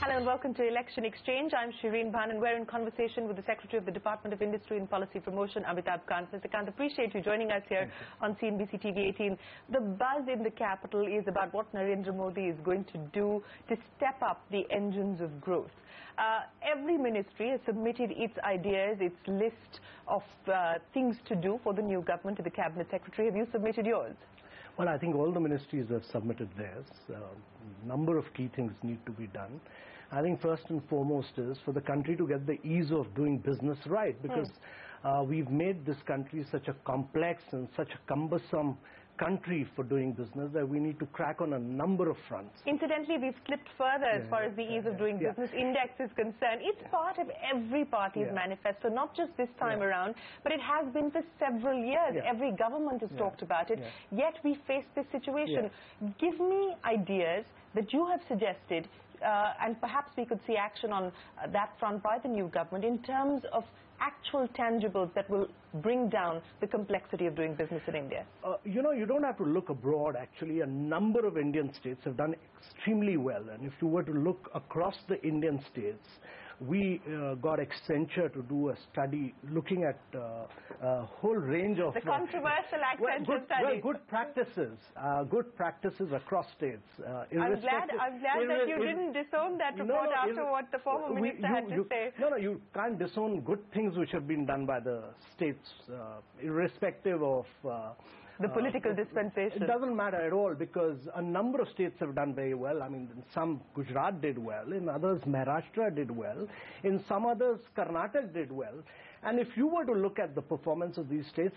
Hello and welcome to Election Exchange. I'm Shereen Bhan and we're in conversation with the Secretary of the Department of Industry and Policy Promotion, Amitabh Kant. Mr. Kant, appreciate you joining us here on CNBC-TV18. The buzz in the capital is about what Narendra Modi is going to do to step up the engines of growth. Every ministry has submitted its ideas, its list of things to do for the new government to the Cabinet Secretary. Have you submitted yours? Well, I think all the ministries have submitted theirs. A number of key things need to be done. I think first and foremost is for the country to get the ease of doing business right, because we've made this country such a complex and such a cumbersome country for doing business that we need to crack on a number of fronts. Incidentally, we've slipped further as far as the ease of doing business index is concerned. It's part of every party's manifesto, not just this time around, but it has been for several years. Every government has talked about it, yet we face this situation. Give me ideas that you have suggested, and perhaps we could see action on that front by the new government in terms of actual tangibles that will bring down the complexity of doing business in India. You know, you don't have to look abroad. Actually, a number of Indian states have done extremely well, and if you were to look across the Indian states, we got Accenture to do a study looking at a whole range of... The controversial Accenture study. Good practices across states. I'm glad that you didn't disown that report after what the former minister had to say. No, you can't disown good things which have been done by the states, irrespective of... the political dispensation. It doesn't matter at all, because a number of states have done very well. I mean, in some Gujarat did well, in others Maharashtra did well, in some others Karnataka did well. And if you were to look at the performance of these states,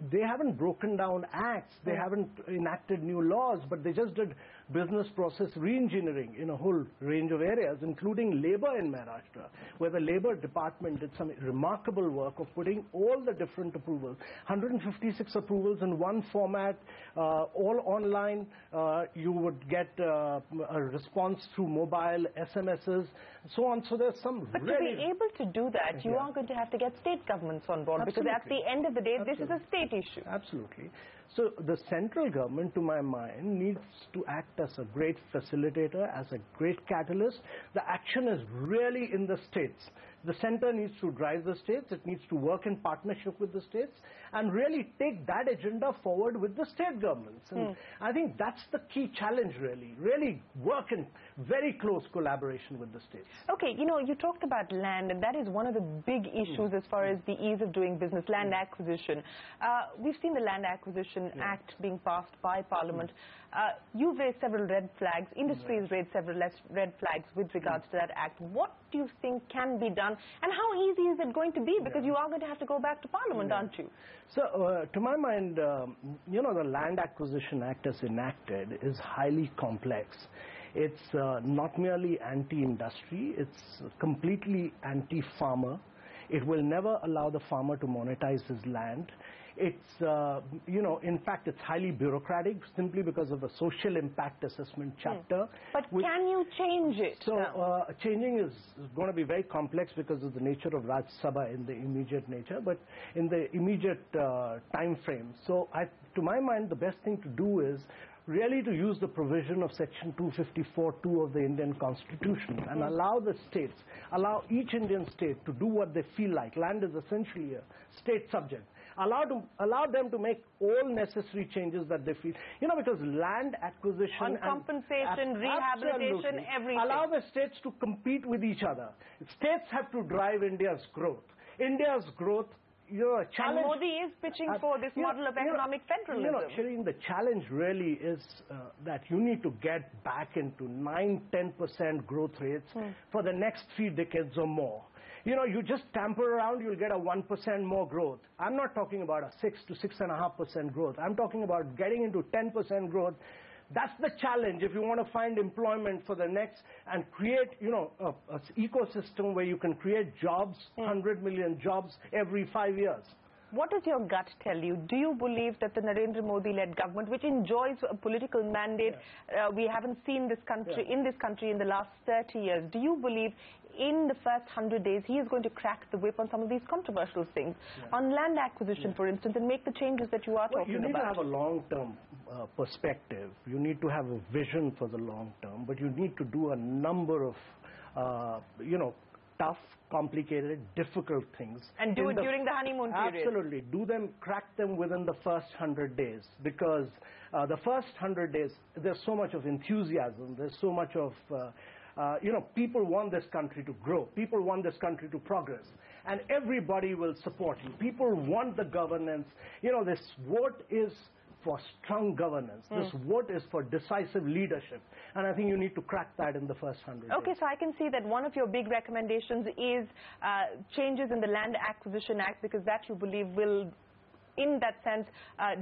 they haven't broken down acts, they haven't enacted new laws, but they just did business process re-engineering in a whole range of areas, including labor in Maharashtra, where the Labor Department did some remarkable work of putting all the different approvals, 156 approvals in one format, all online. You would get a response through mobile, SMSs, so on. So there's some But to be able to do that, you are going to have to get state governments on board, because at the end of the day, this is a state issue. Absolutely. So the central government, to my mind, needs to act as a great facilitator, as a great catalyst. The action is really in the states. The center needs to drive the states. It needs to work in partnership with the states and really take that agenda forward with the state governments. And I think that's the key challenge, really work in very close collaboration with the states. Okay, you know, you talked about land, and that is one of the big issues as far as the ease of doing business, land acquisition. We've seen the Land Acquisition Act being passed by Parliament. You've raised several red flags. Industry has raised several red flags with regards to that act. What do you think can be done, and how easy is it going to be? Because you are going to have to go back to Parliament, aren't you? So, to my mind, you know, the Land Acquisition Act as enacted is highly complex. It's not merely anti-industry, it's completely anti-farmer. It will never allow the farmer to monetize his land. It's, you know, in fact, it's highly bureaucratic simply because of the social impact assessment chapter. But can you change it? So, changing is going to be very complex because of the nature of Raj Sabha in the immediate nature, but in the immediate time frame. So, to my mind, the best thing to do is really to use the provision of Section 254(2) of the Indian Constitution and allow the states, allow each Indian state to do what they feel like. Land is essentially a state subject. Allow them to make all necessary changes that they feel. You know, because land acquisition... On compensation, rehabilitation, everything. Allow the states to compete with each other. States have to drive India's growth. India's growth... You know, challenge, and Modi is pitching for this model of economic federalism. You know, Shereen, the challenge really is that you need to get back into 9-10% growth rates for the next 3 decades or more. You know, you just tamper around, you'll get a 1% more growth. I'm not talking about a 6 to 6.5% growth. I'm talking about getting into 10% growth. That's the challenge if you want to find employment for the next and create, you know, an ecosystem where you can create jobs, 100 million jobs every 5 years. What does your gut tell you? Do you believe that the Narendra Modi-led government, which enjoys a political mandate, we haven't seen this country in the last 30 years, do you believe in the first 100 days, he is going to crack the whip on some of these controversial things. On land acquisition, for instance, and make the changes that you are talking about. You need to have a long-term perspective. You need to have a vision for the long term, but you need to do a number of, tough, complicated, difficult things. And do it during the honeymoon period. Absolutely. Do them, crack them within the first 100 days. Because the first 100 days, there's so much of enthusiasm. There's so much of, people want this country to grow. People want this country to progress. And everybody will support you. People want the governance. This vote is for strong governance. This vote is for decisive leadership. And I think you need to crack that in the first 100 days. Okay, so I can see that one of your big recommendations is changes in the Land Acquisition Act, because that you believe will, in that sense,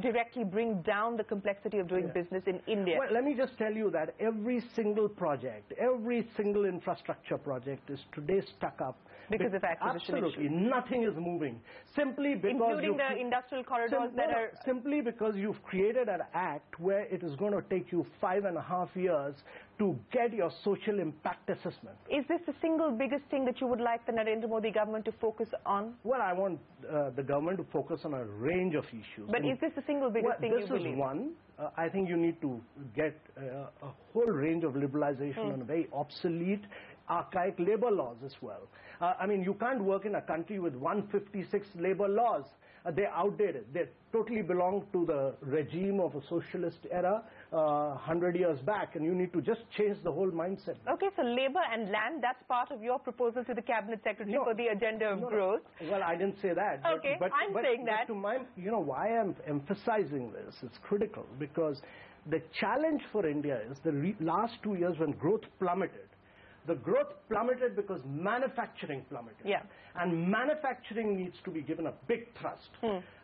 directly bring down the complexity of doing business in India. Well, let me just tell you that every single project, every single infrastructure project is today stuck up. Because of acquisition Absolutely. issues. Nothing is moving. Simply because including the industrial corridors that are... Simply because you've created an act where it is going to take you 5.5 years to get your social impact assessment. Is this the single biggest thing that you would like the Narendra Modi government to focus on? Well, I want the government to focus on a range of issues. But is this the single biggest thing you believe? This is one. I think you need to get a whole range of liberalization and very obsolete, archaic labor laws as well. You can't work in a country with 156 labor laws. They're outdated. They totally belong to the regime of a socialist era 100 years back, and you need to just change the whole mindset. Okay, so labor and land, that's part of your proposal to the Cabinet Secretary for the agenda of growth. Well, I didn't say that. Okay, but saying that. To my, why I'm emphasizing this, it's critical, because the challenge for India is the last 2 years when growth plummeted. The growth plummeted because manufacturing plummeted. Yeah. And manufacturing needs to be given a big thrust,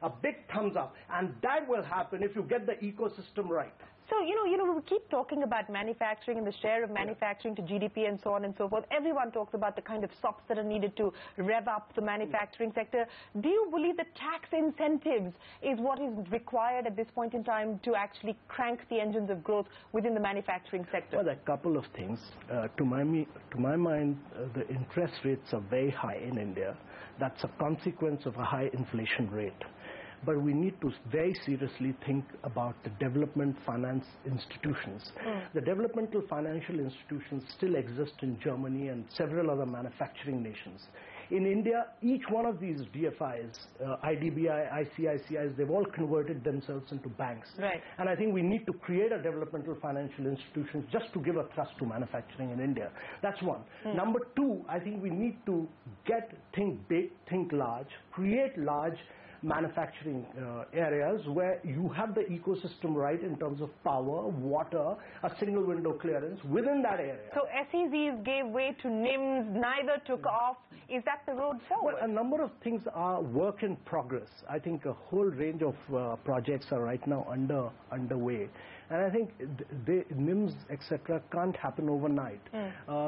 a big thumbs up. And that will happen if you get the ecosystem right. So, we keep talking about manufacturing and the share of manufacturing to GDP and so on and so forth. Everyone talks about the kind of SOPs that are needed to rev up the manufacturing sector. Do you believe that tax incentives is what is required at this point in time to actually crank the engines of growth within the manufacturing sector? Well, there are a couple of things. To my mind, the interest rates are very high in India. That's a consequence of a high inflation rate. But we need to very seriously think about the development finance institutions. The developmental financial institutions still exist in Germany and several other manufacturing nations. In India, each one of these DFIs, IDBI, ICICIs, they've all converted themselves into banks. Right. And I think we need to create a developmental financial institution just to give a thrust to manufacturing in India. That's one. Number two, I think we need to think big, think large, create large manufacturing areas where you have the ecosystem right in terms of power, water, a single window clearance within that area. So SEZs gave way to NIMs, neither took off. Is that the road forward? Well, a number of things are work in progress. I think a whole range of projects are right now underway. And I think NIMs, etc., can't happen overnight.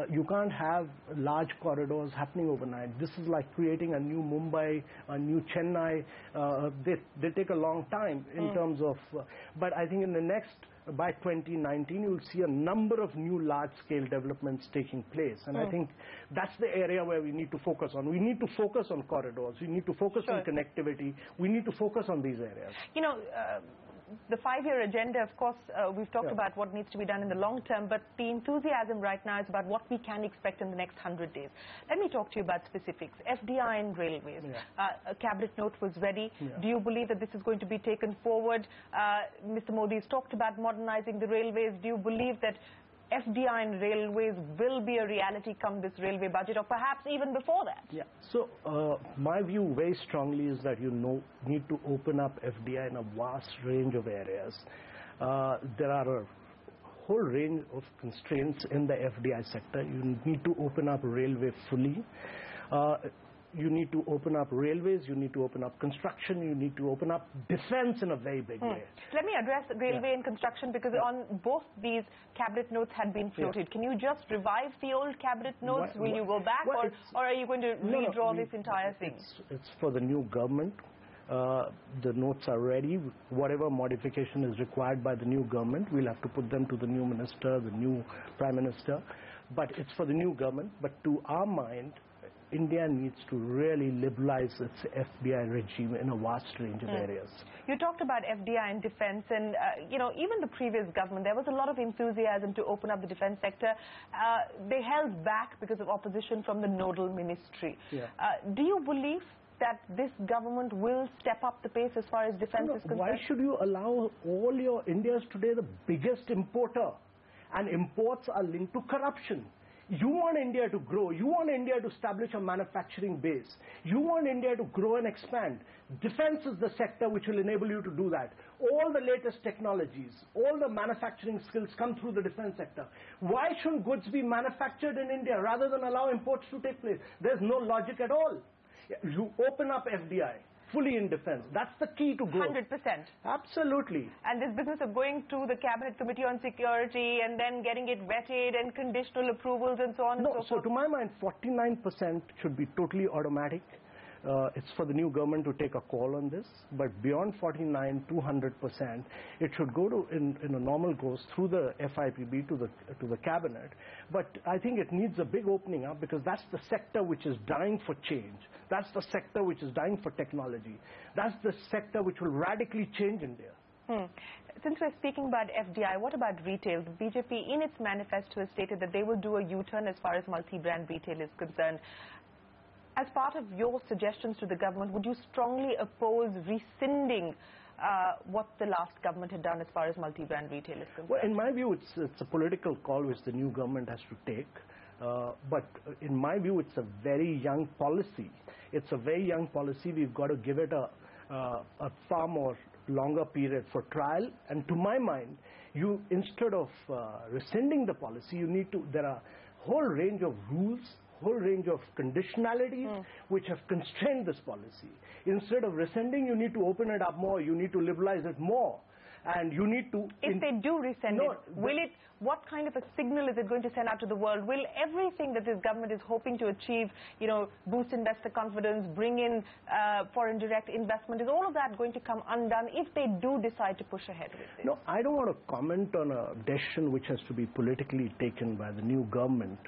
You can't have large corridors happening overnight. This is like creating a new Mumbai, a new Chennai. They take a long time in terms of... but I think in the next... by 2019, you will see a number of new large-scale developments taking place. And I think that's the area where we need to focus on. We need to focus on corridors. We need to focus on connectivity. We need to focus on these areas. The 5-year agenda, of course, we've talked about what needs to be done in the long term, but the enthusiasm right now is about what we can expect in the next 100 days. Let me talk to you about specifics. FDI and railways. A cabinet note was ready. Do you believe that this is going to be taken forward? Mr. Modi has talked about modernizing the railways. Do you believe that FDI and railways will be a reality come this railway budget, or perhaps even before that? Yeah. So my view very strongly is that you need to open up FDI in a vast range of areas. There are a whole range of constraints in the FDI sector. You need to open up railway fully. You need to open up railways, you need to open up construction, you need to open up defense in a very big way. Let me address railway and construction, because on both these cabinet notes had been floated. Can you just revive the old cabinet notes? Will you go back, or are you going to redraw this entire thing? It's for the new government. The notes are ready. Whatever modification is required by the new government, we'll have to put them to the new minister, the new prime minister. but it's for the new government. But to our mind, India needs to really liberalize its FDI regime in a vast range of areas. You talked about FDI and defense, and even the previous government, there was a lot of enthusiasm to open up the defense sector. They held back because of opposition from the nodal ministry. Do you believe that this government will step up the pace as far as defense is concerned? Why should you allow all your India's today the biggest importer, and imports are linked to corruption? You want India to grow. You want India to establish a manufacturing base. You want India to grow and expand. Defense is the sector which will enable you to do that. All the latest technologies, all the manufacturing skills come through the defense sector. Why shouldn't goods be manufactured in India rather than allow imports to take place? There's no logic at all. You open up FDI. Fully in defense. That's the key to growth. 100%. Absolutely. And this business of going to the Cabinet Committee on Security and then getting it vetted and conditional approvals and so on and so forth. So to my mind, 49% should be totally automatic. It's for the new government to take a call on this. But beyond 49, 200%, it should go to in a normal course through the FIPB to the cabinet. But I think it needs a big opening up, because that's the sector which is dying for change. That's the sector which is dying for technology. That's the sector which will radically change India. Since we're speaking about FDI, what about retail? The BJP in its manifesto has stated that they will do a U-turn as far as multi-brand retail is concerned. As part of your suggestions to the government, would you strongly oppose rescinding what the last government had done as far as multi-brand retail is concerned? Well, in my view, it's a political call which the new government has to take. But in my view, it's a very young policy. It's a very young policy. We've got to give it a far more longer period for trial. And to my mind, you, instead of rescinding the policy, you need to, there are a whole range of rules, whole range of conditionalities which have constrained this policy. Instead of rescinding, you need to open it up more, you need to liberalize it more. And you need to... If they do rescind it, what kind of a signal is it going to send out to the world? Will everything that this government is hoping to achieve, boost investor confidence, bring in foreign direct investment, is all of that going to come undone if they do decide to push ahead with this? No, I don't want to comment on a decision which has to be politically taken by the new government.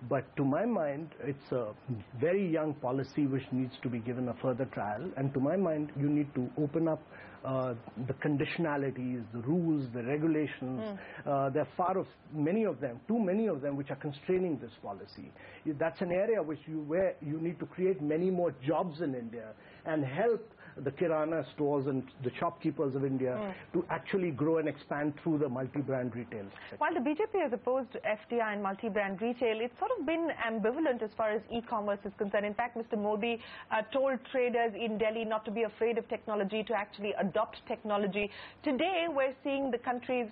But to my mind, it's a very young policy which needs to be given a further trial. And to my mind, you need to open up the conditionalities, the rules, the regulations. There are many of them, too many of them, which are constraining this policy. That's an area where you need to create many more jobs in India and help the kirana stores and the shopkeepers of India to actually grow and expand through the multi-brand retail sector. While the BJP has opposed FDI and multi-brand retail, it's sort of been ambivalent as far as e-commerce is concerned. In fact, Mr. Modi told traders in Delhi not to be afraid of technology, to actually adopt technology. Today, we're seeing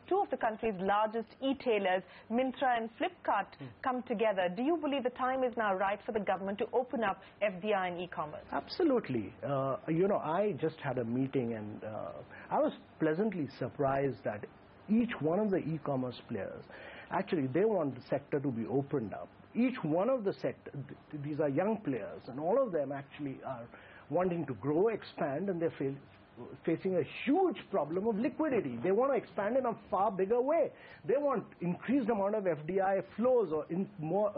two of the country's largest e-tailers, Myntra and Flipkart, come together. Do you believe the time is now right for the government to open up FDI and e-commerce? Absolutely. I just had a meeting, and I was pleasantly surprised that each one of the e-commerce players, actually, they want the sector to be opened up. Each one of the sector, these are young players, and all of them actually are wanting to grow, expand, and they're facing a huge problem of liquidity. They want to expand in a far bigger way. They want increased amount of FDI flows or more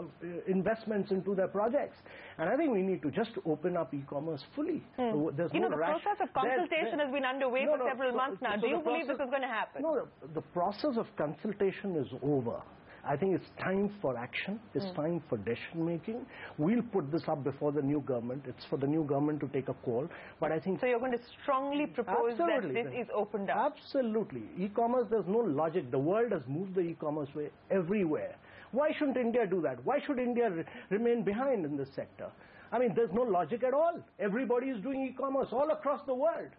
investments into their projects. And I think we need to just open up e-commerce fully. There's the process of consultation has been underway for several months now. Do you believe this is going to happen? No, the process of consultation is over. I think it's time for action. It's time for decision making. We'll put this up before the new government. It's for the new government to take a call. But I think... So you're going to strongly propose that this is opened up? Absolutely. E-commerce, there's no logic. The world has moved the e-commerce way everywhere. Why shouldn't India do that? Why should India remain behind in this sector? I mean, there's no logic at all. Everybody is doing e-commerce all across the world.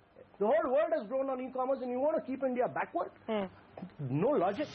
The whole world has grown on e-commerce, and you want to keep India backward? No logic.